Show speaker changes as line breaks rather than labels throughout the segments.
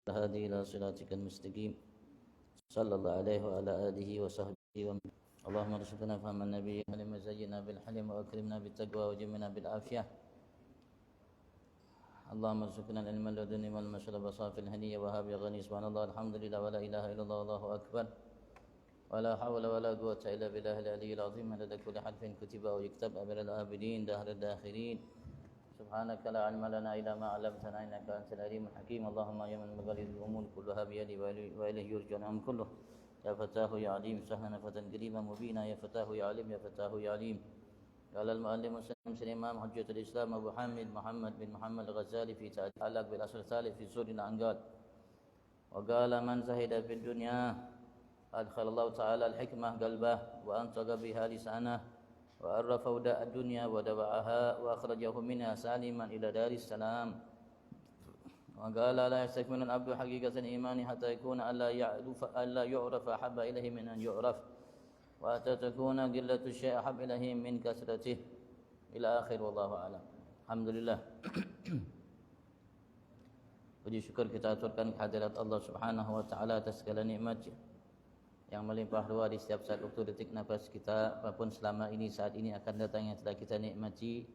الهادي إلى صراطك المستقيم صلى الله عليه وعلى آله وصحبه ومن اللهم ارزقنا فهم النبي الحليم وزينا بالحلم وأكرمنا بالتقوى وجمنا بالعافية اللهم ارزقنا العلم اللدني والمشرب صافي الهنية وهاب غني سبحان الله الحمد لله ولا إله إلا الله الله أكبر ولا حول ولا قوة إلا بالله العلي العظيم عدد كل حرف كتب ويكتب أبد الآبدين دهر الداخرين سبحانك لا علم لنا إلا ما علمتنا إنك أنت العليم الحكيم اللهم يا من مقاليد الأمور كلها بيدي وإليه يرجع الأمر كله يا فتاه يا عليم سهلا فتى قريبا مبينا يا فتاه يا عليم يا فتاه يا عليم قال المؤلف مسلم الإمام حجة الإسلام أبو حامد محمد بن محمد الغزالي في تعلق بالأصل الثالث في سورة الأنقاد وقال من زهد في الدنيا أدخل الله تعالى الحكمة قلبه وأنطق بها لسانه وعرف وداء الدنيا ودواءها وأخرجه منها سالما إلى دار السلام وقال لا يستكمل العبد حقيقة الإيمان حتى يكون ألا يعرف أحب إليه من أن يعرف وحتى تكون قلة الشيء أحب إليه من كثرته إلى آخر والله أعلم. Alhamdulillah. Puji syukur kita aturkan kehadirat Allah Subhanahu wa taala atas segala nikmat yang melimpah ruah di setiap saat waktu detik nafas kita apapun selama ini saat ini akan datang yang telah kita nikmati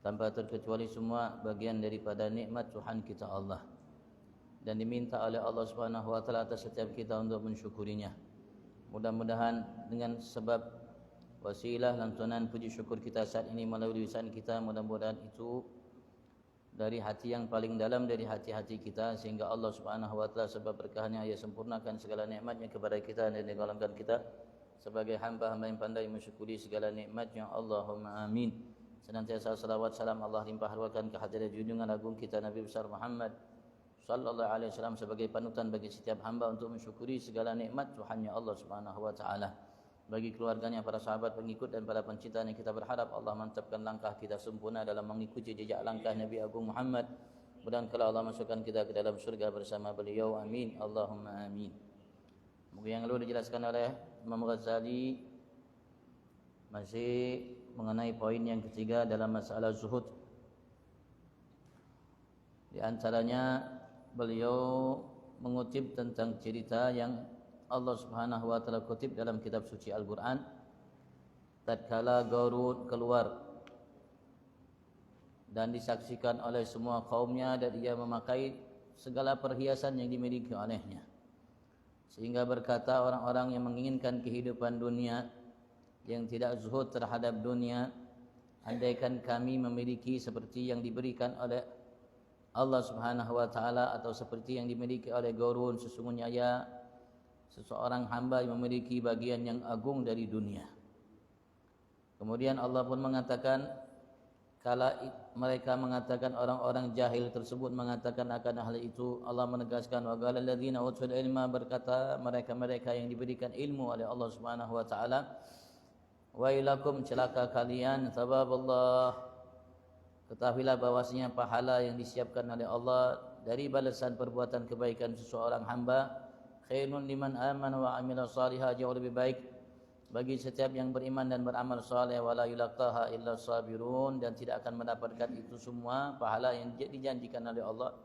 tanpa terkecuali semua bagian daripada nikmat Tuhan kita Allah dan diminta oleh Allah Subhanahu wa taala atas setiap kita untuk mensyukurinya. Mudah-mudahan dengan sebab wasilah lantunan puji syukur kita saat ini melalui lisan kita, mudah-mudahan itu dari hati yang paling dalam dari hati-hati kita sehingga Allah Subhanahu wa taala sebab berkahnya ia sempurnakan segala nikmatnya kepada kita dan digolongkan kita sebagai hamba-hamba yang pandai mensyukuri segala nikmatnya. Allahumma amin. Senantiasa salawat salam Allah limpah ruahkan ke hadirat junjungan agung kita Nabi besar Muhammad sallallahu alaihi wasallam sebagai panutan bagi setiap hamba untuk mensyukuri segala nikmat Tuhannya Allah Subhanahu wa taala. Bagi keluarganya, para sahabat, pengikut dan para pencinta yang kita berharap Allah mantapkan langkah kita sempurna dalam mengikuti jejak langkah Nabi Agung Muhammad. Mudah-mudahan kalau Allah masukkan kita ke dalam surga bersama beliau. Amin. Allahumma amin. Mungkin yang lalu dijelaskan oleh Imam Ghazali masih mengenai poin yang ketiga dalam masalah zuhud. Di antaranya beliau mengutip tentang cerita yang Allah Subhanahu wa taala kutip dalam kitab suci Al-Qur'an tatkala Qarun keluar dan disaksikan oleh semua kaumnya dan ia memakai segala perhiasan yang dimiliki olehnya sehingga berkata orang-orang yang menginginkan kehidupan dunia yang tidak zuhud terhadap dunia, andaikan kami memiliki seperti yang diberikan oleh Allah Subhanahu wa taala atau seperti yang dimiliki oleh Qarun, sesungguhnya ia seseorang hamba yang memiliki bagian yang agung dari dunia. Kemudian Allah pun mengatakan, kala mereka mengatakan orang-orang jahil tersebut mengatakan akan hal itu, Allah menegaskan wa qala alladziina utul ilma, berkata mereka-mereka yang diberikan ilmu oleh Allah Subhanahu wa taala, wailakum, celaka kalian, thawaballah, ketahuilah bahwasanya pahala yang disiapkan oleh Allah dari balasan perbuatan kebaikan seseorang hamba khairun liman amana wa amila salihah, jauh lebih baik bagi setiap yang beriman dan beramal saleh, wala yulaqaha illa sabirun, dan tidak akan mendapatkan itu semua pahala yang dijanjikan oleh Allah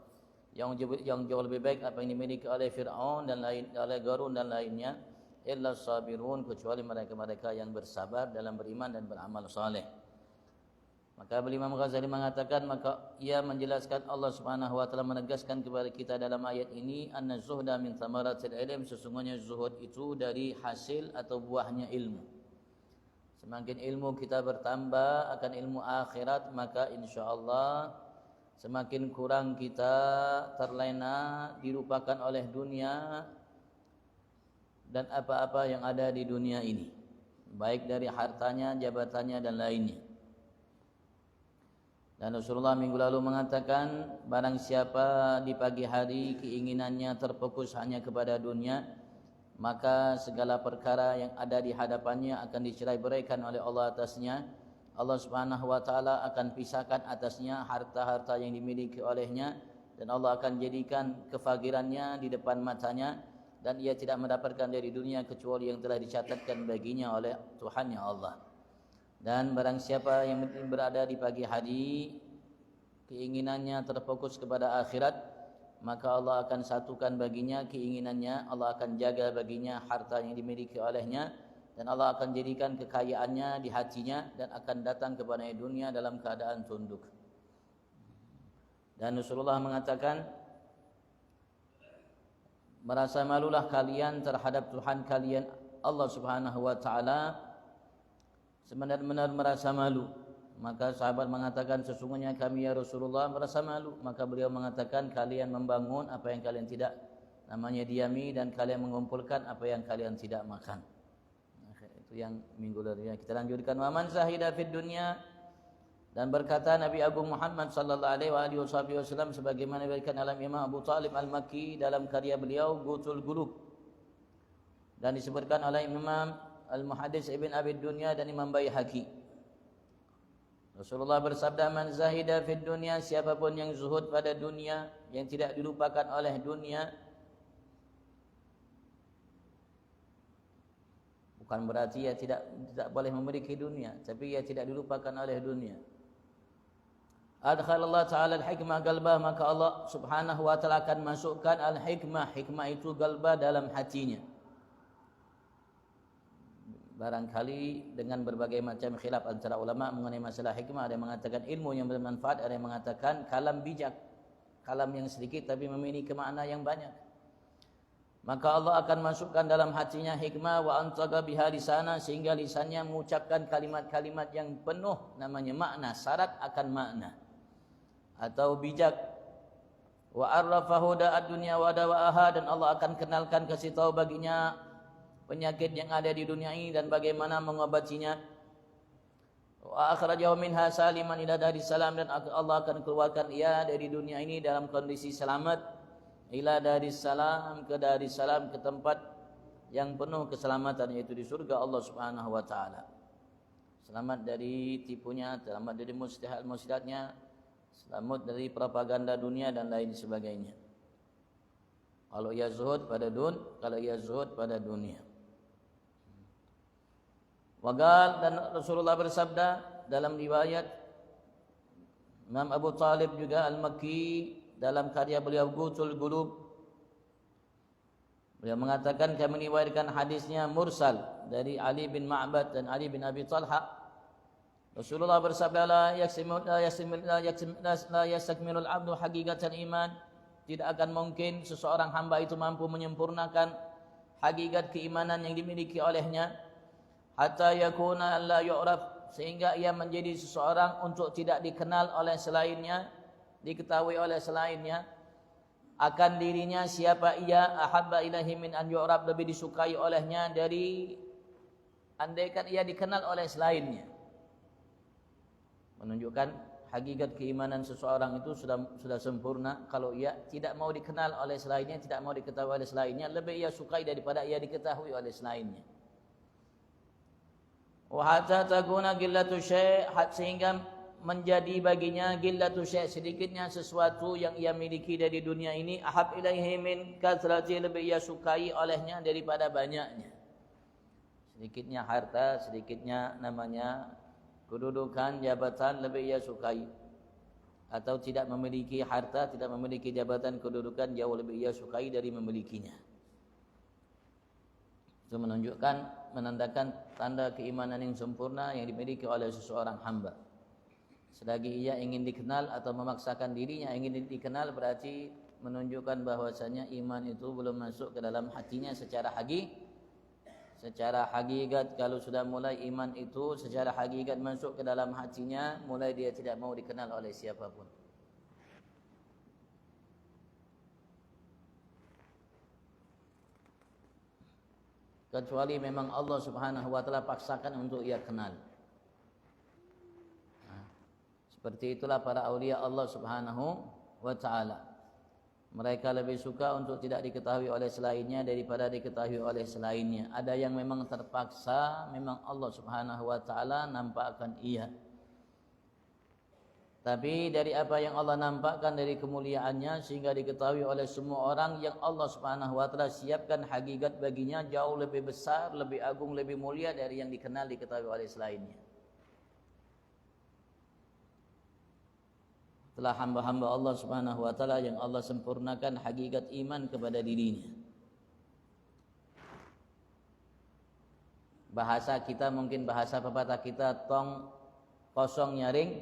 yang jauh lebih baik apa yang dimiliki oleh Fir'aun dan oleh Qarun dan lainnya, illa sabirun, kecuali mereka-mereka yang bersabar dalam beriman dan beramal saleh. Maka Imam Ghazali mengatakan, maka ia menjelaskan Allah Subhanahu wa taala menegaskan kepada kita dalam ayat ini, anna zuhda min thamaratil ilm, sesungguhnya zuhud itu dari hasil atau buahnya ilmu. Semakin ilmu kita bertambah akan ilmu akhirat, maka insyaallah semakin kurang kita terlena dirupakan oleh dunia dan apa-apa yang ada di dunia ini, baik dari hartanya, jabatannya dan lainnya. Dan Rasulullah minggu lalu mengatakan, barang siapa di pagi hari keinginannya terfokus hanya kepada dunia, maka segala perkara yang ada di hadapannya akan dicerai-beraikan oleh Allah atasnya. Allah Subhanahu wa taala akan pisahkan atasnya harta-harta yang dimiliki olehnya, dan Allah akan jadikan kefakirannya di depan matanya, dan ia tidak mendapatkan dari dunia kecuali yang telah dicatatkan baginya oleh Tuhannya Allah. Dan barang siapa yang berada di pagi hari keinginannya terfokus kepada akhirat, maka Allah akan satukan baginya keinginannya, Allah akan jaga baginya harta yang dimiliki olehnya, dan Allah akan jadikan kekayaannya di hatinya dan akan datang kepada dunia dalam keadaan tunduk. Dan Rasulullah mengatakan, merasa malulah kalian terhadap Tuhan kalian Allah Subhanahu wa taala sebenar-benar merasa malu. Maka sahabat mengatakan, sesungguhnya kami ya Rasulullah merasa malu. Maka beliau mengatakan, kalian membangun apa yang kalian tidak namanya diami, dan kalian mengumpulkan apa yang kalian tidak makan. Itu yang minggu lalu. Kita lanjutkan, wa man zahida fid dunya, dan berkata Nabi Agung Muhammad sallallahu alaihi wasallam sebagaimana diberikan oleh Imam Abu Talib Al-Makki dalam karya beliau Ghuthul Qulub, dan disebutkan oleh Imam Al-Muhaddits Ibn Abi Dunya dan Imam Baihaqi. Rasulullah bersabda, man zahida fid dunya, siapapun yang zuhud pada dunia, yang tidak dilupakan oleh dunia, bukan berarti ia tidak boleh memiliki dunia, tapi ia tidak dilupakan oleh dunia. Adkhalallah ta'ala al-hikmah qalbah, maka Allah Subhanahu wa ta'ala akan masukkan al-hikmah, hikmah itu qalbah, dalam hatinya. Barangkali dengan berbagai macam khilaf antara ulama mengenai masalah hikmah, ada yang mengatakan ilmu yang bermanfaat, ada yang mengatakan kalam bijak, kalam yang sedikit tapi memiliki makna yang banyak. Maka Allah akan masukkan dalam hatinya hikmah, wa antaqa biha lisana, sehingga lisannya mengucapkan kalimat-kalimat yang penuh namanya makna, syarat akan makna atau bijak. Wa arrafahu da'ad dunya wa dawa'aha, dan Allah akan kenalkan, kasih tahu baginya penyakit yang ada di dunia ini dan bagaimana mengobatinya. Wa akhrajahu minha saliman ila daris salam, dan Allah akan keluarkan ia dari dunia ini dalam kondisi selamat, ila daris salam, ke daris salam, ke tempat yang penuh keselamatan, yaitu di surga Allah Subhanahu wa taala. Selamat dari tipunya, selamat dari muslihat-muslihatnya, selamat dari propaganda dunia dan lain sebagainya. Kalau ia zuhud pada dunia. Wagal, dan Rasulullah bersabda dalam riwayat Imam Abu Talib juga Al-Makki dalam karya beliau Ghuthul Qulub, beliau mengatakan, kami meriwayatkan hadisnya mursal dari Ali bin Ma'bad dan Ali bin Abi Talha. Rasulullah bersabda, la yastakmilul abdu haqiqatan iman, tidak akan mungkin seseorang hamba itu mampu menyempurnakan hakikat keimanan yang dimiliki olehnya, hatta yakuna la yu'raf, sehingga ia menjadi seseorang untuk tidak dikenal oleh selainnya, diketahui oleh selainnya akan dirinya siapa ia, ahabba ilahi min an yu'raf, lebih disukai olehnya dari andaikan ia dikenal oleh selainnya. Menunjukkan hakikat keimanan seseorang itu sudah sempurna kalau ia tidak mau dikenal oleh selainnya, tidak mau diketahui oleh selainnya, lebih ia sukai daripada ia diketahui oleh selainnya. Wa hatta takuna qillatu syai', sehingga menjadi baginya qillatu syai', sedikitnya sesuatu yang ia miliki dari dunia ini, ahab ilaihi min kathrati, lebih ia sukai olehnya daripada banyaknya. Sedikitnya harta, sedikitnya namanya kedudukan, jabatan, lebih ia sukai. Atau tidak memiliki harta, tidak memiliki jabatan, kedudukan, jauh lebih ia sukai dari memilikinya. Itu menandakan tanda keimanan yang sempurna yang dimiliki oleh seseorang hamba. Selagi ia ingin dikenal atau memaksakan dirinya ingin dikenal, berarti menunjukkan bahwasanya iman itu belum masuk ke dalam hatinya secara hakikat. Kalau sudah mulai iman itu secara hakikat masuk ke dalam hatinya, mulai dia tidak mau dikenal oleh siapapun. Kecuali memang Allah Subhanahu wa taala paksakan untuk ia kenal. Seperti itulah para aulia Allah Subhanahu wa taala. Mereka lebih suka untuk tidak diketahui oleh selainnya daripada diketahui oleh selainnya. Ada yang memang terpaksa, memang Allah Subhanahu wa taala nampakkan ia. Tapi dari apa yang Allah nampakkan dari kemuliaannya sehingga diketahui oleh semua orang, yang Allah Subhanahu wa taala siapkan hakikat baginya jauh lebih besar, lebih agung, lebih mulia dari yang diketahui oleh selainnya. telah hamba-hamba Allah Subhanahu wa taala yang Allah sempurnakan hakikat iman kepada dirinya. Bahasa kita mungkin bahasa pepatah kita tong kosong nyaring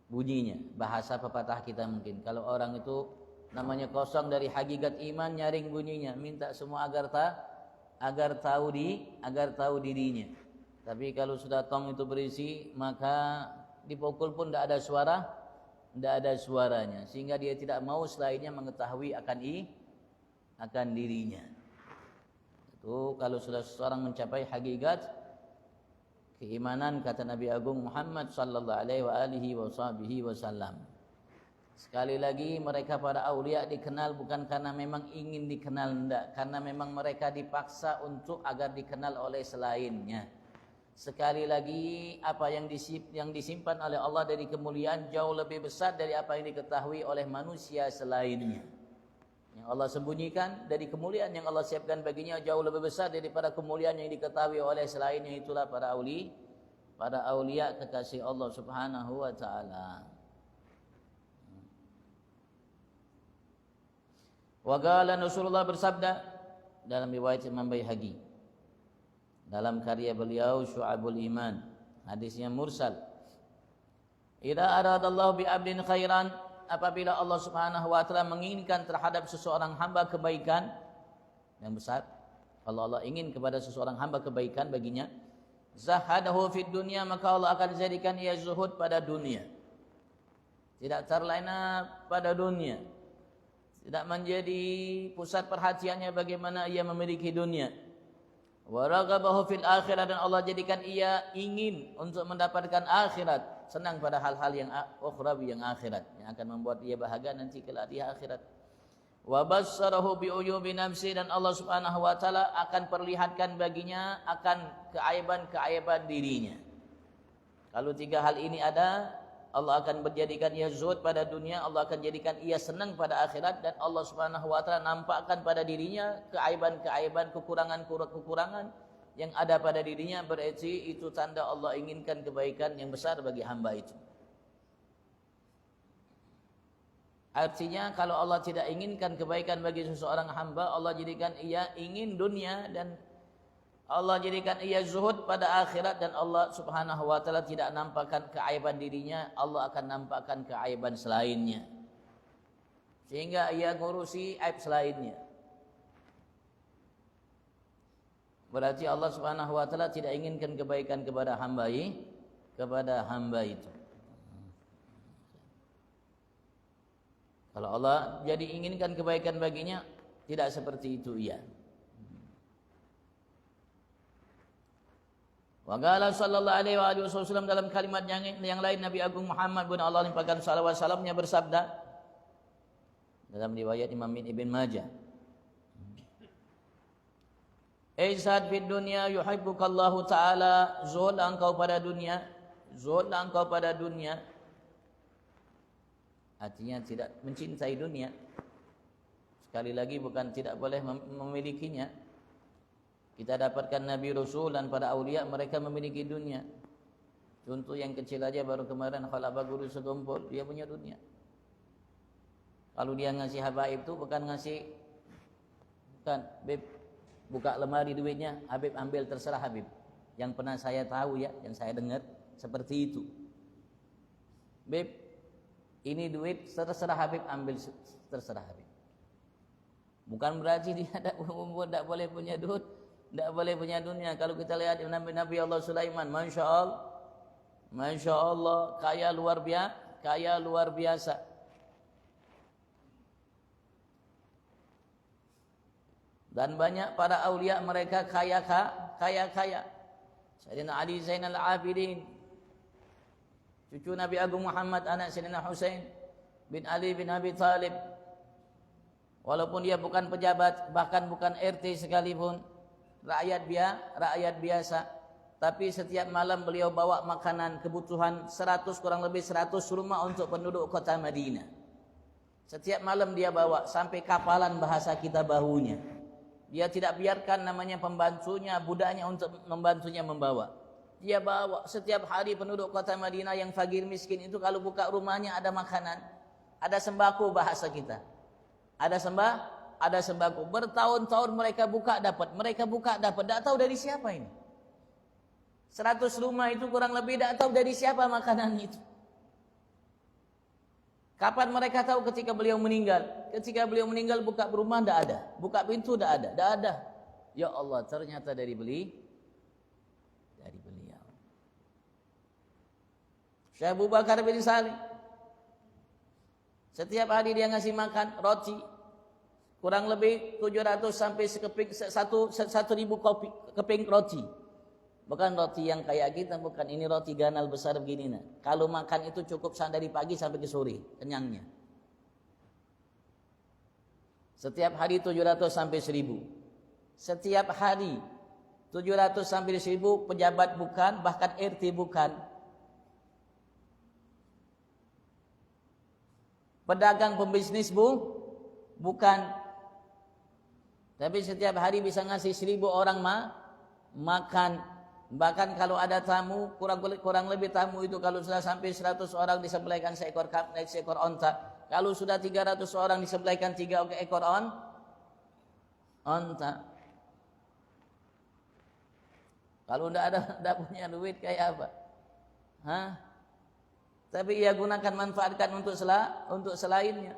bunyinya. Bahasa pepatah kita mungkin kalau orang itu namanya kosong dari hakikat iman nyaring bunyinya, minta semua agar tahu dirinya. Tapi kalau sudah tong itu berisi, maka dipukul pun tidak ada suaranya, sehingga dia tidak mau selainnya mengetahui akan dirinya. Itu kalau sudah seseorang mencapai hakikat keimanan, kata Nabi Agung Muhammad sallallahu alaihi wasallam. Sekali lagi, mereka para aulia dikenal bukan karena memang ingin dikenal, tidak, karena memang mereka dipaksa untuk agar dikenal oleh selainnya. Sekali lagi, apa yang disimpan oleh Allah dari kemuliaan jauh lebih besar dari apa yang diketahui oleh manusia selainnya. Yang Allah sembunyikan dari kemuliaan yang Allah siapkan baginya jauh lebih besar daripada kemuliaan yang diketahui oleh selainnya. Itulah para aulia kekasih Allah Subhanahu wa taala. Wa qala Rasulullah bersabda dalam riwayat Imam Baihaqi, dalam karya beliau Syu'abul Iman, hadisnya mursal. Idza aradallahu bi 'abdin khairan, apabila Allah Subhanahu wa taala menginginkan terhadap seseorang hamba kebaikan yang besar, kalau Allah ingin kepada seseorang hamba kebaikan baginya, zahadahu fid dunya, maka Allah akan jadikan ia zuhud pada dunia. Tidak terlena pada dunia, tidak menjadi pusat perhatiannya bagaimana ia memiliki dunia. Wa raghabahu fil akhirah, dan Allah jadikan ia ingin untuk mendapatkan akhirat, senang pada hal-hal yang ukhrawi, yang akhirat, yang akan membuat dia bahagia nanti kelak di akhirat. Wa bassarahu bi uyubi nafsi, dan Allah Subhanahu wa taala akan perlihatkan baginya akan keaiban-keaiban dirinya. Kalau tiga hal ini ada, Allah akan menjadikan ia zuhud pada dunia, Allah akan jadikan ia senang pada akhirat, dan Allah Subhanahu wa taala nampakkan pada dirinya keaiban-keaiban, kekurangan-kekurangan yang ada pada dirinya. Berarti itu tanda Allah inginkan kebaikan yang besar bagi hamba itu. Artinya kalau Allah tidak inginkan kebaikan bagi seseorang hamba, Allah jadikan ia ingin dunia, dan Allah jadikan ia zuhud pada akhirat, dan Allah Subhanahu wa taala tidak nampakkan keaiban dirinya, Allah akan nampakkan keaiban selainnya, sehingga ia ngurusi aib selainnya. Berarti Allah Subhanahu wa taala tidak inginkan kebaikan kepada hamba itu. Kalau Allah jadi inginkan kebaikan baginya, tidak seperti itu ia. Wa qala sallallahu alaihi wasallam, dalam kalimat yang lain Nabi Agung Muhammad bin Allah limpahkan salawat salamnya bersabda dalam riwayat Imam Ibn Majah, Izhad fid dunya yuhibbukallahu ta'ala, zuhudlah engkau pada dunia, zuhudlah engkau pada dunia. Artinya tidak mencintai dunia. Sekali lagi, bukan tidak boleh memilikinya. Kita dapatkan Nabi Rasul dan para aulia, mereka memiliki dunia. Contoh yang kecil aja, baru kemarin Khalafah Guru sekumpul, dia punya dunia. Kalau dia ngasih habaib itu bukan ngasih, bukan, Beb, buka lemari duitnya, Habib ambil, terserah Habib. Yang pernah saya tahu ya, yang saya dengar seperti itu. Beb, ini duit, terserah Habib ambil, terserah Habib. Bukan berarti dia tidak boleh punya duit, tidak boleh punya dunia. Kalau kita lihat Nabi Allah Sulaiman, Masya Allah, kaya luar biasa. Dan banyak para aulia mereka kaya. Sayyidina Ali Zainal Abidin, cucu Nabi Agung Muhammad, anak Sayyidina Husain bin Ali bin Abi Thalib, walaupun dia bukan pejabat, bahkan bukan RT sekalipun, rakyat biasa, tapi setiap malam beliau bawa makanan kebutuhan kurang lebih 100 rumah untuk penduduk kota Madinah. Setiap malam dia bawa, sampai kapalan bahasa kita bahunya. Dia tidak biarkan namanya pembantunya, budaknya untuk membantunya membawa. Dia bawa setiap hari penduduk kota Madinah yang fakir miskin itu kalau buka rumahnya ada makanan, ada sembako bahasa kita. Ada sembako. Bertahun-tahun mereka buka dapat, tidak tahu dari siapa ini. 100 rumah itu kurang lebih tidak tahu dari siapa makanan itu. Kapan mereka tahu? Ketika beliau meninggal. Ketika beliau meninggal buka rumah tidak ada, buka pintu tidak ada. Ya Allah, ternyata dari beliau. Syekh Abu Bakar bin Salim setiap hari dia ngasih makan roti kurang lebih 700 sampai sekeping 1000 keping roti. Bukan roti yang kayak kita, bukan, ini roti ganal besar begini. Nah. Kalau makan itu cukup dari pagi sampai ke sore, kenyangnya. Setiap hari 700 sampai 1000. Setiap hari 700 sampai 1000, pejabat bukan, bahkan RT bukan. Pedagang pembisnis bukan. Tapi setiap hari bisa ngasih 1000 orang makan. Bahkan kalau ada tamu, kurang lebih tamu itu kalau sudah sampai 100 orang disembelihkan seekor onta. Kalau sudah 300 orang disembelihkan 3 ekor onta. Kalau tidak punya duit kayak apa? Hah? Tapi ia gunakan, manfaatkan untuk selainnya.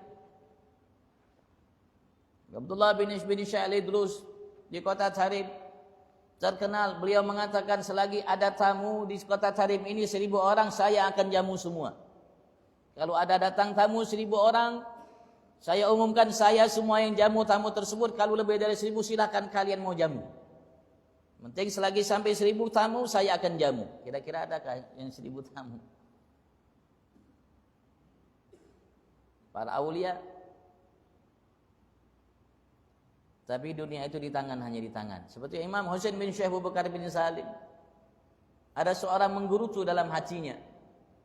Abdullah bin Syekh Idrus di kota Tarim terkenal, beliau mengatakan selagi ada tamu di kota Tarim ini 1000 orang, saya akan jamu semua. Kalau ada datang tamu 1000 orang, saya umumkan saya semua yang jamu tamu tersebut. Kalau lebih dari 1000 silakan kalian mau jamu. Penting selagi sampai 1000 tamu saya akan jamu. Kira-kira adakah yang 1000 tamu? Para aulia. Tapi dunia itu hanya di tangan. Seperti Imam Husain bin Syekh Abu Bakar bin Salim. Ada seorang menggerutu dalam hatinya.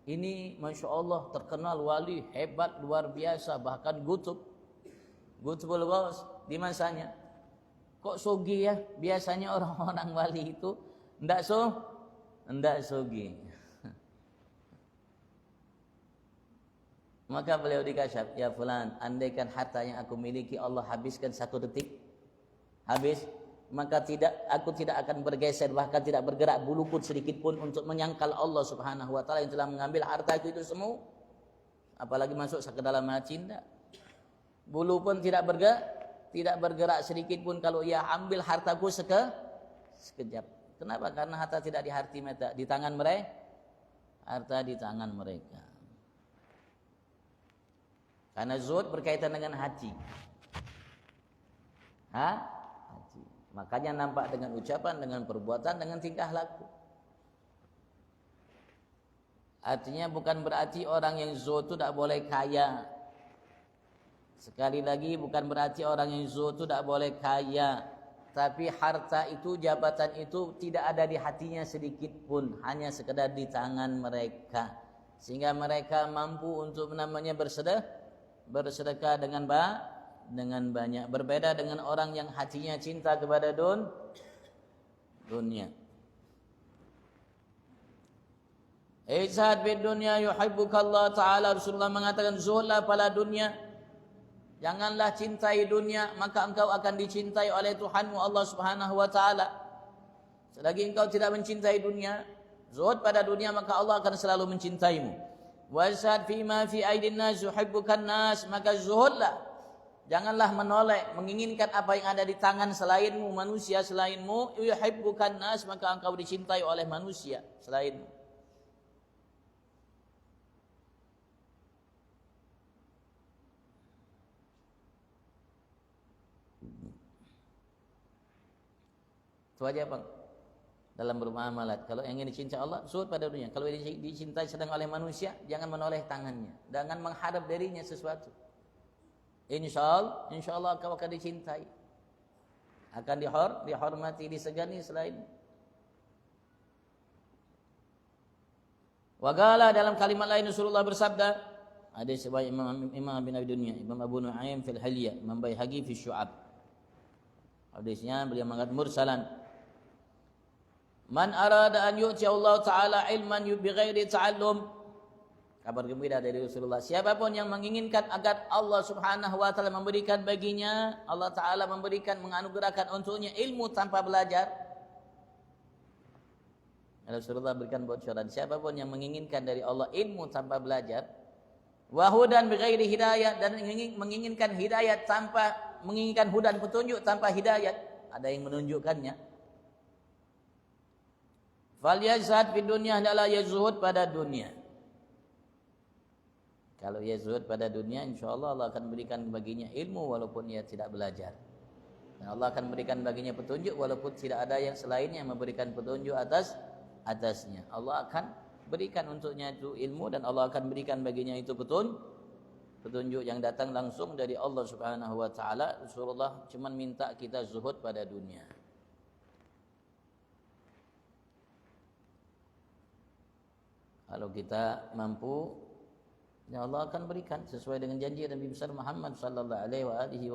Ini Masya Allah terkenal wali, hebat, luar biasa. Bahkan Gutbul Ghaus di masanya. Kok sogi ya? Biasanya orang-orang wali itu enggak sogi. Maka beliau dikasyaf, ya fulan, andaikan harta yang aku miliki Allah habiskan 1 detik, habis, maka aku tidak akan bergeser, bahkan tidak bergerak bulu pun sedikit pun untuk menyangkal Allah Subhanahu wa taala yang telah mengambil hartaku itu semua. Apalagi masuk ke dalam hati, tidak. Bulu pun tidak bergerak sedikit pun kalau ia ambil hartaku sekejap. Kenapa? Karena harta tidak di tangan mereka. Harta di tangan mereka. Karena zuhud berkaitan dengan hati. Hati. Makanya nampak dengan ucapan, dengan perbuatan, dengan tingkah laku. Artinya bukan berarti orang yang zuhud itu tidak boleh kaya. Sekali lagi, bukan berarti orang yang zuhud itu tidak boleh kaya. Tapi harta itu, jabatan itu tidak ada di hatinya sedikit pun. Hanya sekedar di tangan mereka. Sehingga mereka mampu untuk bersedekah dengan banyak. Berbeda dengan orang yang hatinya cinta kepada dunia. Izhad bid dunya yuhibbukallah ta'ala. Rasulullah mengatakan zuhudlah pada dunia. Janganlah cintai dunia, maka engkau akan dicintai oleh Tuhanmu Allah Subhanahu wa taala. Selagi engkau tidak mencintai dunia, zuhud pada dunia, maka Allah akan selalu mencintaimu. Wazhad fima fi aidin nas yuhibbukan nas, maka zuhudlah. Janganlah menoleh, menginginkan apa yang ada di tangan selainmu, manusia selainmu. Yuhibbukan nas, maka engkau dicintai oleh manusia selainmu. Itu aja Bang. Dalam bermuamalat, kalau ingin dicintai Allah, zuhud pada dunia. Kalau dicintai sedang oleh manusia, jangan menoleh tangannya, jangan mengharap darinya sesuatu. Insya Allah kau akan dicintai, akan dihormati, disegani selain. Waqala, dalam kalimat lain Rasulullah bersabda, ada sebuah Imam bin Abi Dunya, Imam Abu Nu'aim fil Hilya, Imam Baihaqi fi Syu'ab. Hadisnya beliau mengatakan mursalan, Man arada an yu'ti Allah Ta'ala ilman bighairi ta'allum. Kabar gembira dari Rasulullah. Siapapun yang menginginkan agar Allah Subhanahu wa taala memberikan baginya, Allah Ta'ala memberikan, menganugerahkan untuknya ilmu tanpa belajar. Rasulullah berikan bocoran, siapapun yang menginginkan dari Allah ilmu tanpa belajar, wa hudan bighairi hidayah, dan menginginkan hidayat tanpa, menginginkan hudan petunjuk tanpa hidayat, ada yang menunjukkannya. Falyazhad fid dunya, hendaklah ia zuhud pada dunia. Kalau ia zuhud pada dunia, insyaallah Allah akan berikan baginya ilmu walaupun ia tidak belajar. Dan Allah akan berikan baginya petunjuk walaupun tidak ada yang selainnya yang memberikan petunjuk atasnya. Allah akan berikan untuknya itu ilmu, dan Allah akan berikan baginya itu petunjuk yang datang langsung dari Allah Subhanahu wa taala. Rasulullah cuma minta kita zuhud pada dunia. Kalau kita mampu, ya Allah akan berikan sesuai dengan janji Nabi besar Muhammad sallallahu alaihi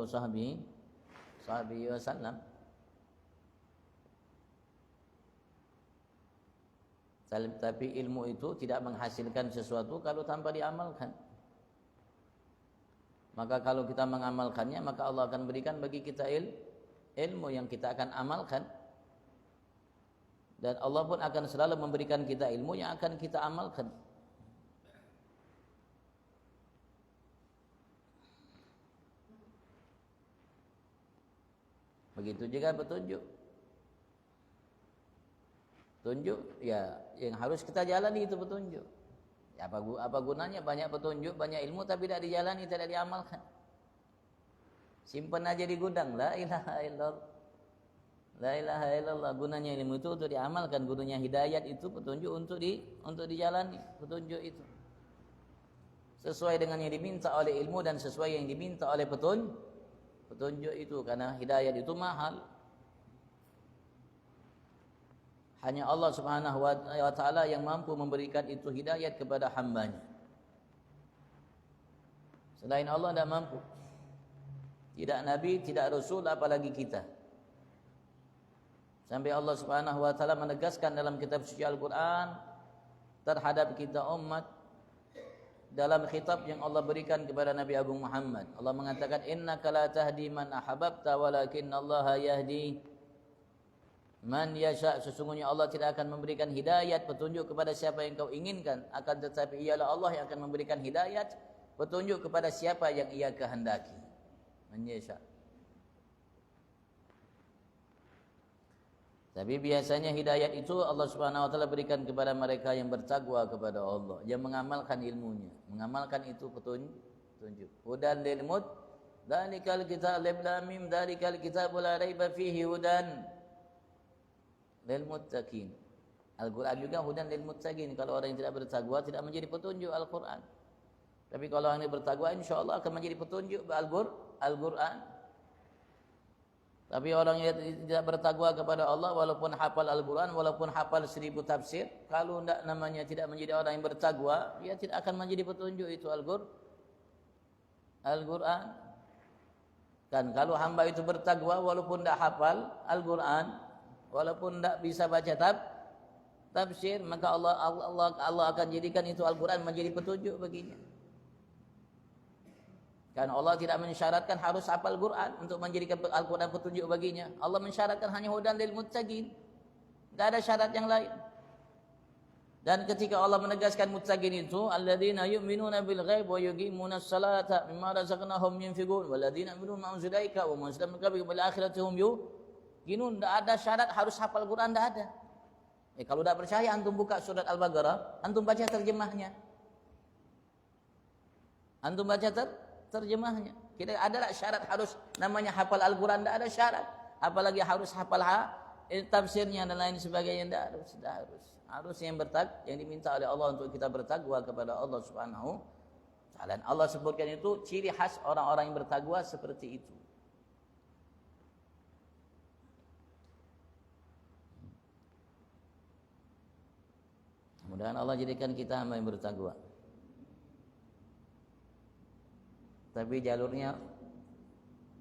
wasallam. Tapi ilmu itu tidak menghasilkan sesuatu kalau tanpa diamalkan. Maka kalau kita mengamalkannya, maka Allah akan berikan bagi kita ilmu yang kita akan amalkan. Dan Allah pun akan selalu memberikan kita ilmu yang akan kita amalkan. Begitu juga petunjuk. Petunjuk ya yang harus kita jalani itu petunjuk. Ya, apa gunanya banyak petunjuk, banyak ilmu tapi tidak dijalani, tidak diamalkan. Simpan aja di gudang, la ilaha illallah. La ilaha illallah. Gunanya ilmu itu untuk diamalkan, gunanya hidayat itu petunjuk untuk dijalani, petunjuk itu. Sesuai dengan yang diminta oleh ilmu dan sesuai yang diminta oleh petunjuk itu, karena hidayat itu mahal. Hanya Allah Subhanahu wa taala yang mampu memberikan itu hidayat kepada hambanya. Selain Allah tidak mampu. Tidak nabi, tidak rasul, apalagi kita. Sampai Allah Subhanahu wa taala menegaskan dalam kitab suci Al-Qur'an terhadap kita umat dalam khitab yang Allah berikan kepada Nabi Agung Muhammad. Allah mengatakan, innaka la tahdi man ahbabta walakinallaha yahdi man yasha. Sesungguhnya Allah tidak akan memberikan hidayat, petunjuk kepada siapa yang kau inginkan, akan tetapi ialah Allah yang akan memberikan hidayat, petunjuk kepada siapa yang ia kehendaki. Man yasha. Tapi biasanya hidayat itu Allah Subhanahu wa taala berikan kepada mereka yang bertakwa kepada Allah, yang mengamalkan ilmunya, mengamalkan itu petunjuk. Hudan lil dzalikal kitab lam mim dzalikal kitab la raiba fihi hudan lil muttaqin. Al-Qur'an juga hudan lil muttaqin. Kalau orang yang tidak bertakwa tidak menjadi petunjuk Al-Qur'an. Tapi kalau orang yang bertakwa insyaallah akan menjadi petunjuk Al-Qur'an. Tapi orang yang tidak bertakwa kepada Allah, walaupun hafal Al-Quran, walaupun hafal 1000 tafsir, kalau tidak namanya tidak menjadi orang yang bertakwa, dia tidak akan menjadi petunjuk itu Al-Quran. Dan kalau hamba itu bertakwa, walaupun tidak hafal Al-Quran, walaupun tidak bisa baca tafsir, maka Allah akan jadikan itu Al-Quran menjadi petunjuk baginya. Karena Allah tidak mensyaratkan harus hafal Quran untuk menjadikan Al-Quran petunjuk baginya. Allah mensyaratkan hanya hudan lil muttaqin. Tidak ada syarat yang lain. Dan ketika Allah menegaskan muttaqin itu, alladzina yu'minuna bil ghaib wa yuqimunas salata mimma razaqnahum yunfiqun walladzina yu'minuna ma unzila ilaika wa ma unzila min qablika wal akhirati hum yuqinun. Tidak ada syarat harus hafal Quran, tidak ada. Kalau tidak percaya, antum buka surat Al-Baqarah, antum baca terjemahnya. Antum baca terjemahnya. Kita ada syarat harus namanya hafal Al-Quran, tidak ada syarat. Apalagi harus hafal tafsirnya dan lain sebagainya, tidak harus. Harus yang diminta oleh Allah untuk kita bertakwa kepada Allah Subhanahu wa taala. Allah sebutkan itu ciri khas orang-orang yang bertakwa seperti itu. Mudah-mudahan Allah jadikan kita hamba yang bertakwa. Tapi jalurnya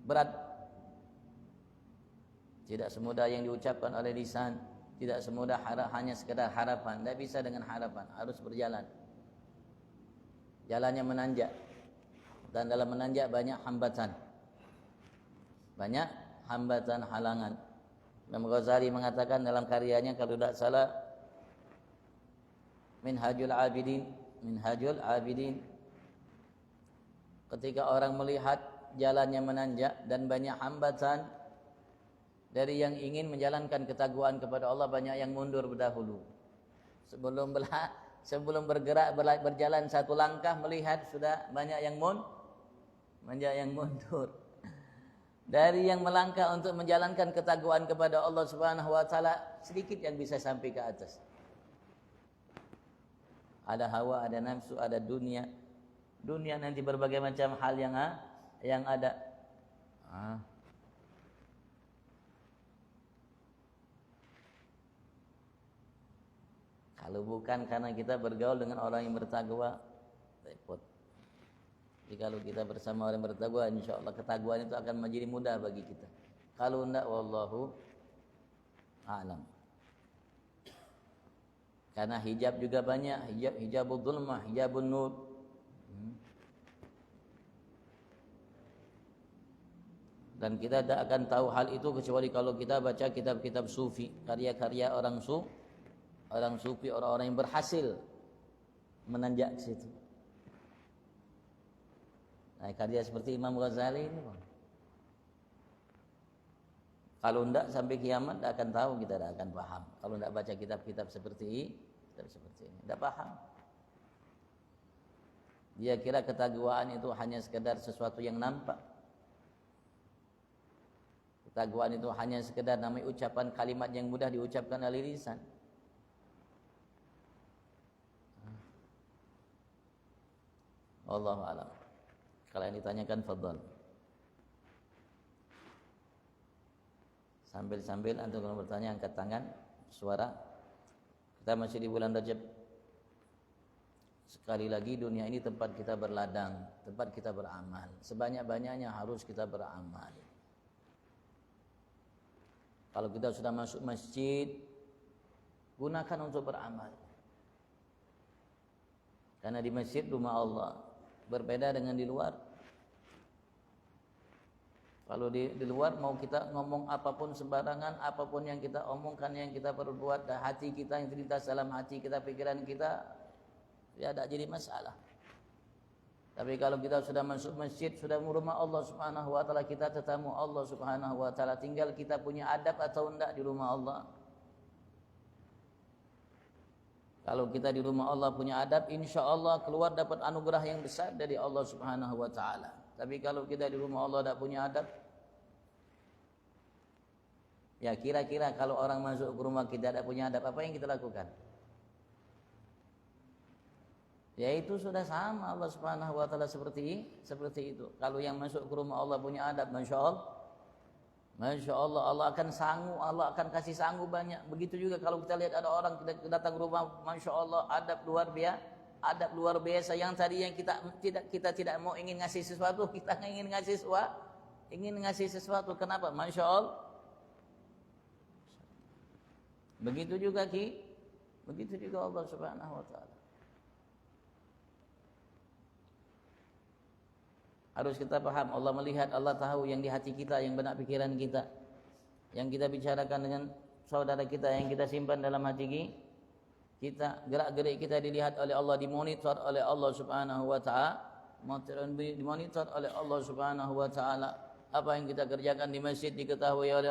berat. Tidak semudah yang diucapkan oleh lisan. Tidak semudah hanya sekedar harapan. Tidak bisa dengan harapan, harus berjalan. Jalannya menanjak, dan dalam menanjak banyak hambatan, banyak hambatan, halangan. Imam Ghazali mengatakan dalam karyanya, kalau tidak salah, Minhajul Abidin, ketika orang melihat jalannya menanjak dan banyak hambatan, dari yang ingin menjalankan ketakwaan kepada Allah banyak yang mundur berdahulu. Sebelum bergerak berjalan satu langkah, melihat sudah banyak yang mundur. Dari yang melangkah untuk menjalankan ketakwaan kepada Allah Subhanahu wa taala, sedikit yang bisa sampai ke atas. Ada hawa, ada nafsu, ada dunia. Dunia nanti berbagai macam hal yang ada. Kalau bukan karena kita bergaul dengan orang yang bertakwa, repot. Jadi kalau kita bersama orang yang bertakwa, insyaallah ketakwaan itu akan menjadi mudah bagi kita. Kalau enggak, wallahu a'lam. Karena hijab juga banyak, hijabul zulmah, hijabun nur. Dan kita tidak akan tahu hal itu kecuali kalau kita baca kitab-kitab sufi, karya-karya orang sufi, orang-orang yang berhasil menanjak ke situ. Nah, karya seperti Imam Ghazali ini, Bang. Kalau tidak sampai kiamat tidak akan tahu, kita tidak akan paham. Kalau tidak baca kitab-kitab seperti ini, tidak paham. Dia kira ketakwaan itu hanya sekedar sesuatu yang nampak. Ketakwaan itu hanya sekedar namanya ucapan kalimat yang mudah diucapkan oleh lisan. Wallahu a'lam. Kalau yang ditanyakan, fadhal. Sambil antum kalau bertanya angkat tangan, suara. Kita masih di bulan Rajab. Sekali lagi, dunia ini tempat kita berladang, tempat kita beramal. Sebanyak-banyaknya harus kita beramal. Kalau kita sudah masuk masjid, gunakan untuk beramal. Karena di masjid rumah Allah, berbeda dengan di luar. Kalau di luar mau kita ngomong apapun sembarangan, apapun yang kita omongkan, yang kita perbuat, dan hati kita yang terlintas dalam hati kita, pikiran kita, ya tidak jadi masalah. Tapi kalau kita sudah masuk masjid, sudah rumah Allah Subhanahu wa taala, kita tetamu Allah Subhanahu wa taala, tinggal kita punya adab atau enggak di rumah Allah. Kalau kita di rumah Allah punya adab, insya Allah keluar dapat anugerah yang besar dari Allah Subhanahu wa taala. Tapi kalau kita di rumah Allah tidak punya adab, ya kira-kira kalau orang masuk ke rumah kita tidak punya adab, apa yang kita lakukan? Ya itu sudah sama Allah Subhanahu wa taala seperti itu. Kalau yang masuk ke rumah Allah punya adab, Masya Allah, Allah akan sanggup, Allah akan kasih sanggup banyak. Begitu juga kalau kita lihat ada orang datang ke rumah, Masya Allah, adab luar biasa. Yang tadi yang kita tidak mau ingin ngasih sesuatu, kita ingin ngasih sesuatu. Kenapa? Masya Allah. Begitu juga Allah Subhanahu wa taala. Harus kita paham, Allah melihat, Allah tahu yang di hati kita, yang benak pikiran kita, yang kita bicarakan dengan saudara kita, yang kita simpan dalam hati kita, gerak-gerik kita dilihat oleh Allah, dimonitor oleh Allah Subhanahu wa taala, dimonitor oleh Allah Subhanahu wa taala. Apa yang kita kerjakan di masjid diketahui oleh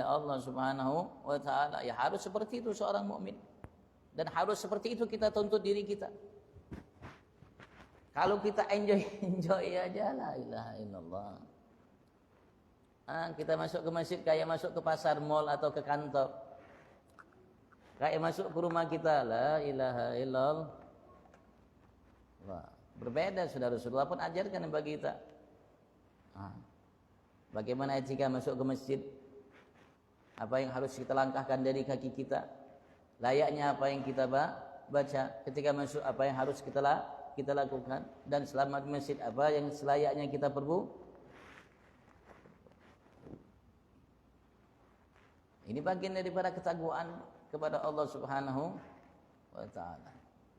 Allah Subhanahu wa taala. Ya harus seperti itu seorang mukmin. Dan harus seperti itu kita tuntut diri kita. Kalau kita enjoy aja, la ilaha illallah. Kita masuk ke masjid kayak masuk ke pasar, mall atau ke kantor. Kayak masuk ke rumah kita, la ilaha illallah. Berbeda, sudah Rasulullah pun ajarkan bagi kita. Bagaimana etika masuk ke masjid? Apa yang harus kita langkahkan dari kaki kita? Layaknya apa yang kita baca ketika masuk, apa yang harus kita lakukan, dan selama di masjid apa yang selayaknya kita Ini bagian daripada ketakwaan kepada Allah Subhanahu wa taala.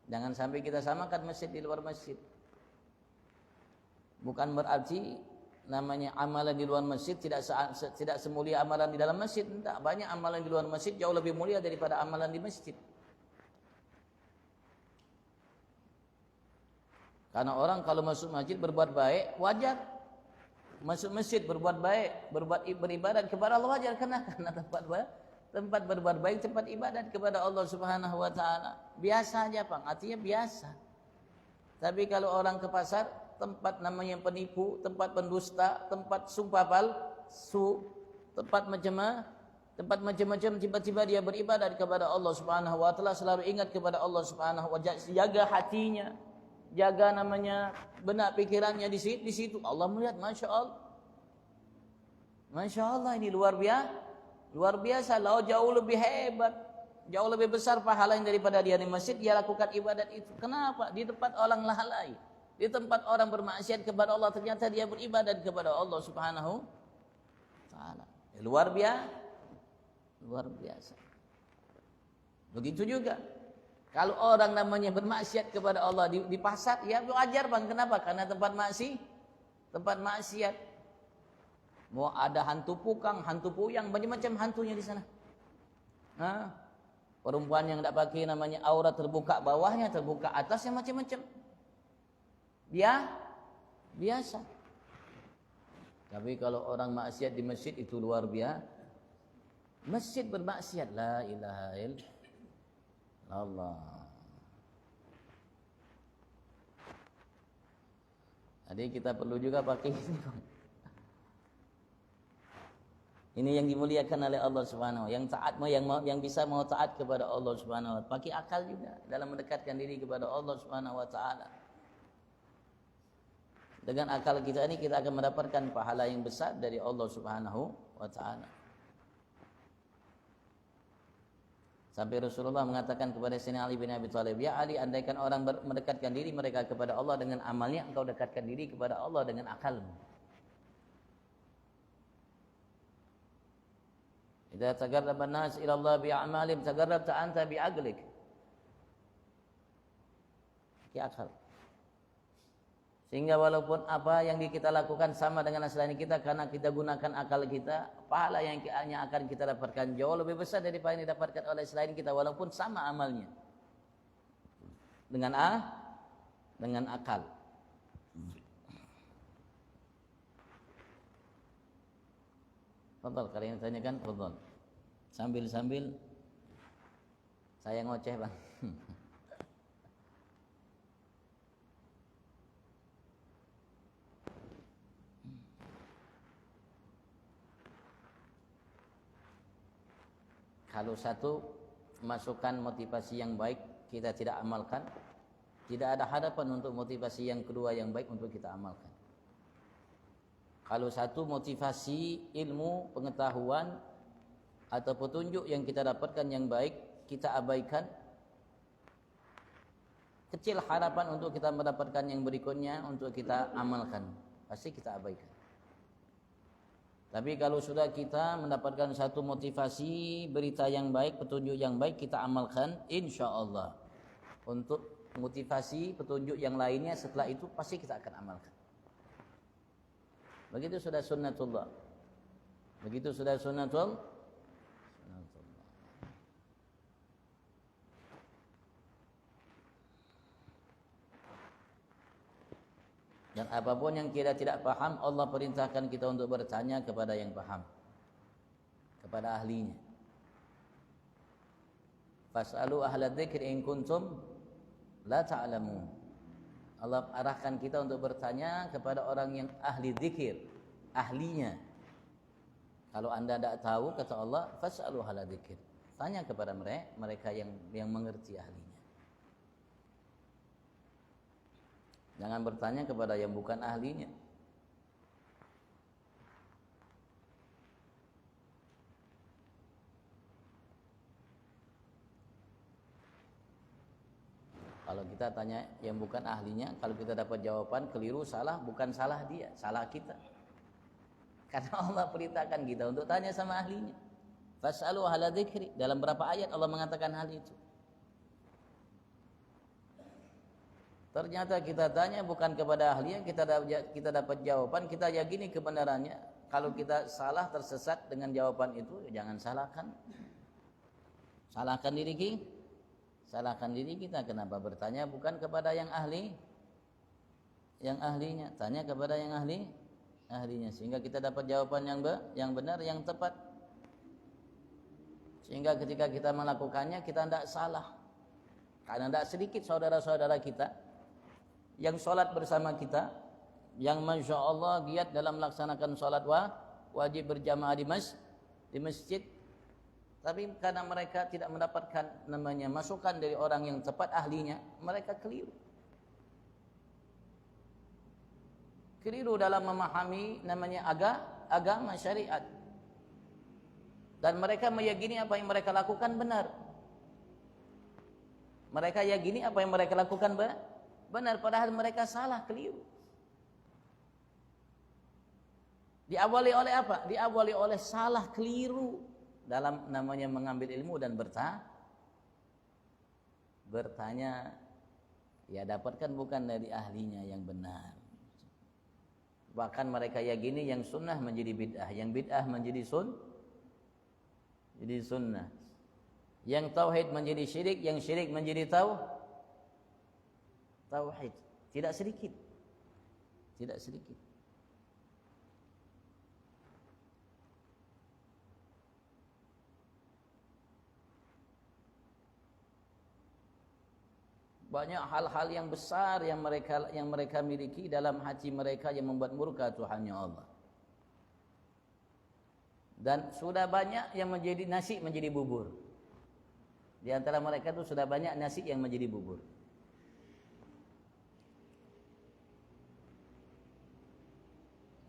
Jangan sampai kita samakan masjid di luar masjid. Bukan berarti namanya amalan di luar masjid tidak semulia amalan di dalam masjid. Tidak, banyak amalan di luar masjid jauh lebih mulia daripada amalan di masjid. Karena orang kalau masuk masjid berbuat baik wajar. Masuk masjid berbuat baik, beribadat kepada Allah wajar karena tempat berbuat baik, tempat ibadat kepada Allah Subhanahu wa taala. Biasa aja, Bang. Artinya biasa. Tapi kalau orang ke pasar, tempat namanya penipu, tempat pendusta, tempat sumpah palsu, tempat macam-macam, tiba-tiba dia beribadat kepada Allah Subhanahu wa taala, selalu ingat kepada Allah Subhanahu wa taala, jaga hatinya, jaga namanya benak pikirannya di situ Allah melihat. Masya Allah, ini luar biasa, jauh lebih hebat, jauh lebih besar pahala yang daripada dia di masjid dia lakukan ibadat itu. Kenapa? Di tempat orang lalai, di tempat orang bermaksiat kepada Allah, ternyata dia beribadat kepada Allah Subhanahu taala. Luar biasa. Begitu juga kalau orang namanya bermaksiat kepada Allah di pasar, ya wajar, Bang. Kenapa? Karena tempat maksiat. Mau ada hantu pukang, hantu puyang, macam-macam hantunya di sana. Perempuan yang tidak pakai namanya aurat terbuka bawahnya, terbuka atasnya, macam-macam. Dia biasa. Tapi kalau orang maksiat di masjid itu luar biasa. Masjid bermaksiat, la ilaha illallah. Jadi kita perlu juga pakai ini. Ini yang dimuliakan oleh Allah Subhanahu wa taala. Yang taat yang bisa mau taat kepada Allah Subhanahu wa taala, pakai akal juga dalam mendekatkan diri kepada Allah Subhanahu wa taala. Dengan akal kita ini kita akan mendapatkan pahala yang besar dari Allah Subhanahu wa taala. Sampai Rasulullah mengatakan kepada Sayyidina Ali bin Abi Thalib, "Ya Ali, andaikan orang mendekatkan diri mereka kepada Allah dengan amalnya, engkau dekatkan diri kepada Allah dengan akalmu." Idza taqarraba an-nas ila Allah bi a'malihim taqarrabta anta bi aqlik. Ki akal. Sehingga walaupun apa yang kita lakukan sama dengan selain kita, karena kita gunakan akal kita, pahala yang akan kita dapatkan jauh lebih besar daripada yang didapatkan oleh selain kita, walaupun sama amalnya. Dengan akal. Fadhal, kalian tanyakan, fadhal. Sambil saya ngoceh, Bang. Kalau satu masukan motivasi yang baik kita tidak amalkan, tidak ada harapan untuk motivasi yang kedua yang baik untuk kita amalkan. Kalau satu motivasi ilmu, pengetahuan atau petunjuk yang kita dapatkan yang baik kita abaikan, kecil harapan untuk kita mendapatkan yang berikutnya untuk kita amalkan, pasti kita abaikan. Tapi kalau sudah kita mendapatkan satu motivasi, berita yang baik, petunjuk yang baik, kita amalkan, insya Allah. Untuk motivasi, petunjuk yang lainnya setelah itu pasti kita akan amalkan. Begitu sudah sunnatullah. Begitu sudah sunnatullah. Dan apapun yang kita tidak paham, Allah perintahkan kita untuk bertanya kepada yang paham, kepada ahlinya. Fas'alu ahla dzikri in kuntum la ta'lamun. Allah arahkan kita untuk bertanya kepada orang yang ahli zikir, ahlinya. Kalau anda tidak tahu, kata Allah, fas'alu ahla dzikir. Tanya kepada mereka yang mengerti ahlinya. Jangan bertanya kepada yang bukan ahlinya. Kalau kita tanya yang bukan ahlinya, kalau kita dapat jawaban keliru, salah, bukan salah dia, salah kita. Karena Allah perintahkan kita untuk tanya sama ahlinya. Fas'alu ahla dzikri. Dalam berapa ayat Allah mengatakan hal itu? Ternyata kita tanya bukan kepada ahlinya, kita dapat jawaban, kita yakini kebenarannya. Kalau kita salah tersesat dengan jawaban itu, jangan salahkan. Salahkan diri kita. Salahkan diri kita. Kenapa bertanya bukan kepada yang ahli? Yang ahlinya, tanya kepada yang ahlinya, sehingga kita dapat jawaban yang benar, yang tepat. Sehingga ketika kita melakukannya kita tidak salah. Karena tidak sedikit saudara-saudara kita yang sholat bersama kita, yang masya Allah giat dalam melaksanakan sholat wajib berjamaah di masjid, tapi karena mereka tidak mendapatkan namanya masukan dari orang yang tepat ahlinya, mereka keliru dalam memahami namanya agama syariat, dan mereka meyakini apa yang mereka lakukan benar. Mereka yakini apa yang mereka lakukan benar, padahal mereka salah, keliru. Diawali oleh apa? Diawali oleh salah, keliru dalam namanya mengambil ilmu dan bertanya. Ya dapatkan bukan dari ahlinya yang benar. Bahkan mereka yakini yang sunnah menjadi bid'ah, yang bid'ah menjadi sunnah, yang tauhid menjadi syirik, yang syirik menjadi tauhid. Tidak sedikit. Banyak hal-hal yang besar yang mereka miliki dalam hati mereka yang membuat murka Tuhannya Allah. Dan sudah banyak yang menjadi nasi menjadi bubur. Di antara mereka itu sudah banyak nasi yang menjadi bubur.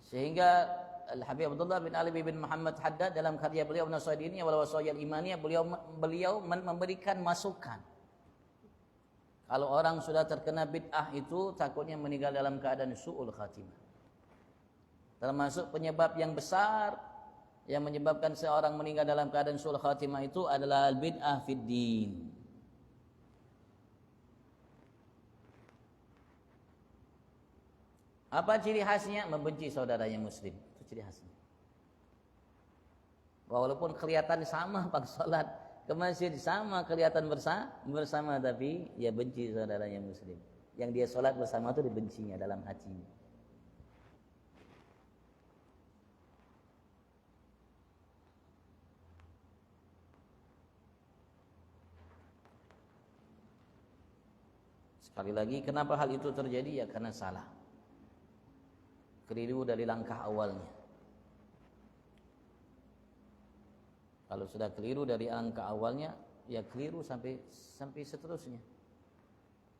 Sehingga Al-Habib Abdullah bin Ali bin Muhammad Haddad dalam karya beliau Nasaid ini wal Wasayil Imaniyah, beliau memberikan masukan. Kalau orang sudah terkena bid'ah itu takutnya meninggal dalam keadaan su'ul khatimah. Termasuk penyebab yang besar yang menyebabkan seorang meninggal dalam keadaan su'ul khatimah itu adalah al-bid'ah fid din. Apa ciri khasnya? Membenci saudaranya muslim. Itu ciri khasnya. Walaupun kelihatan sama pas sholat ke masjid, sama kelihatan bersama, tapi ya benci saudaranya muslim. Yang dia sholat bersama itu dibencinya dalam hatinya. Sekali lagi, kenapa hal itu terjadi? Ya karena salah. Keliru dari langkah awalnya. Kalau sudah keliru dari langkah awalnya, ya keliru sampai seterusnya.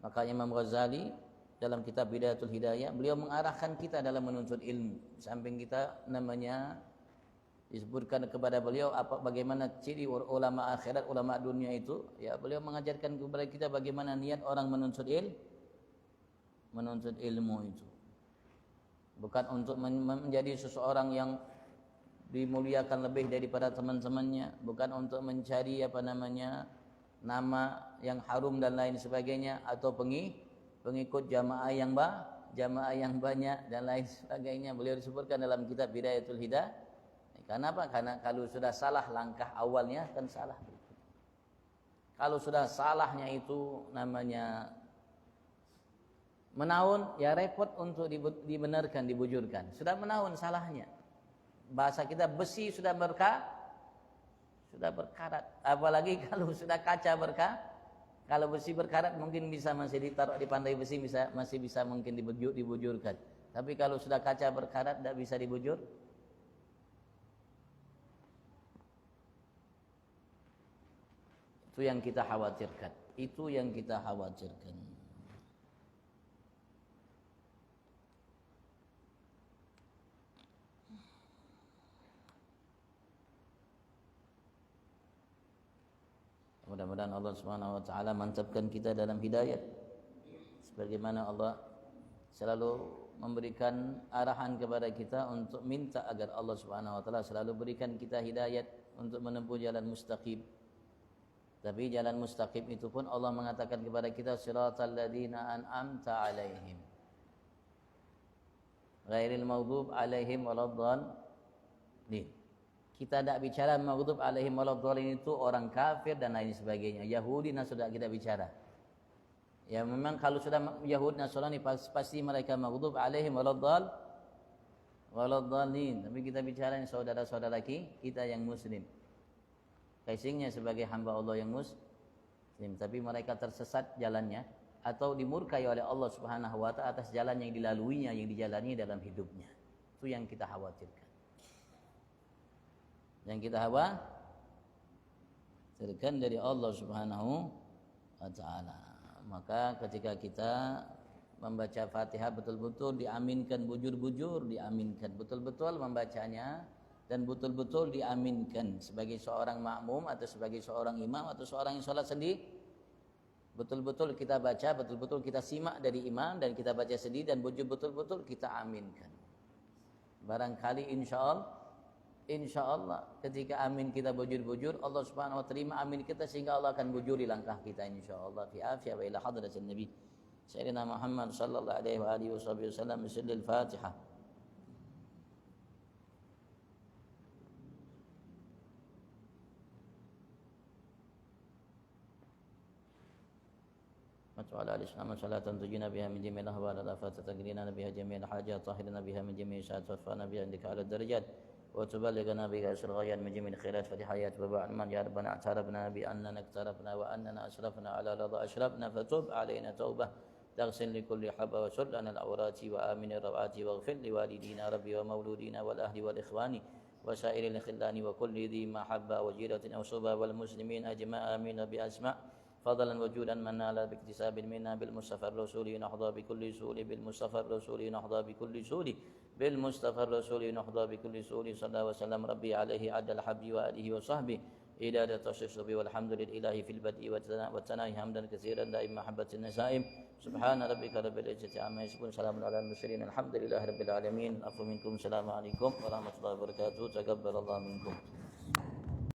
Maka Imam Ghazali dalam kitab Bidayatul Hidayah, beliau mengarahkan kita dalam menuntut ilmu. Samping kita namanya disebutkan kepada beliau bagaimana ciri ulama akhirat, ulama dunia itu, ya beliau mengajarkan kepada kita bagaimana niat orang menuntut ilmu itu. Bukan untuk menjadi seseorang yang dimuliakan lebih daripada teman-temannya, bukan untuk mencari nama yang harum dan lain sebagainya, atau pengikut jamaah yang banyak dan lain sebagainya. Beliau disebutkan dalam kitab Bidayatul Hidayah. Karena apa? Karena kalau sudah salah langkah awalnya akan salah berikut. Kalau sudah salahnya itu namanya menahun, ya repot untuk dibenarkan, dibujurkan. Sudah menahun salahnya. Bahasa kita besi sudah berkarat. Apalagi kalau sudah kaca kalau besi berkarat mungkin bisa masih ditaruh di pandai besi, masih bisa mungkin dibujurkan. Tapi kalau sudah kaca berkarat tidak bisa dibujur. Itu yang kita khawatirkan. Mudah-mudahan Allah Subhanahu wa taala mantapkan kita dalam hidayah. Sebagaimana Allah selalu memberikan arahan kepada kita untuk minta agar Allah Subhanahu wa taala selalu berikan kita hidayat untuk menempuh jalan mustaqim. Tapi jalan mustaqim itu pun Allah mengatakan kepada kita siratal ladzina an'amta alaihim ghairil maghdub alaihim waladdallin. Kita tidak bicara maghdub alaihim waladdallin itu orang kafir dan lain sebagainya. Yahudi Nasrani kita bicara. Ya memang kalau sudah Yahudi Nasrani pasti mereka maghdub alaihim waladdallin. Tapi kita bicara saudara-saudara kita yang muslim. Casingnya sebagai hamba Allah yang muslim, tapi mereka tersesat jalannya atau dimurkai oleh Allah Subhanahu wa taala atas jalan yang dilaluinya, yang dijalani dalam hidupnya. Itu yang kita khawatirkan. Yang kita khawatirkan dari Allah Subhanahu wa taala. Maka ketika kita membaca Fatihah betul-betul diaminkan bujur-bujur, diaminkan betul-betul membacanya dan betul-betul diaminkan sebagai seorang makmum atau sebagai seorang imam atau seorang yang sholat sendiri. Betul-betul kita baca, betul-betul kita simak dari imam dan kita baca sendiri dan betul-betul kita aminkan. Barangkali insya Allah ketika amin kita bujur-bujur, Allah Subhanahu wa taala terima amin kita sehingga Allah akan bujuri langkah kita insya Allah fi afiyah wa ila hadratin Nabi Sayyidina Muhammad sallallahu alaihi wa alihi wasallam bismillahil Fatihah. وعلى آل الإسلام صلاة تنجينا بها من جميع الأهوال والآفات وتقضينا بها جميع الحاجات وطهرنا بها من جميع السيئات وارفعنا بها عندك على الدرجات وتبلغنا بها أشر الغايات من جميع الخيرات في الحياة وبعد من يا ربنا اعترفنا بأننا اقترفنا وأننا أسرفنا على رضا أشرفنا فتب علينا توبة تغسل لكل حبة وسر لنا العورات وآمن الروعات واغفر لوالدينا ربي ومولودينا والأهل والإخوان وسائر الخلان وكل ذي محبة وجيرة أو صبا والمسلمين أجمع آمين بأسماء فضلا وجودا من نال باكتساب منا بالمصطفى الرسول نحظى بكل سول بالمصطفى الرسول نحظى بكل سول بالمصطفى الرسول نحظى بكل سول صلى الله وسلم ربي عليه عد الحبل وآله وصحبه إلى التصرف والحمد لله في البدء والثناء حمدا كثيرا دائم محبة النسائم سبحان ربك رب العزة عما يصفون سلام على المرسلين الحمد لله رب العالمين العفو منكم السلام عليكم ورحمة الله وبركاته تقبل الله منكم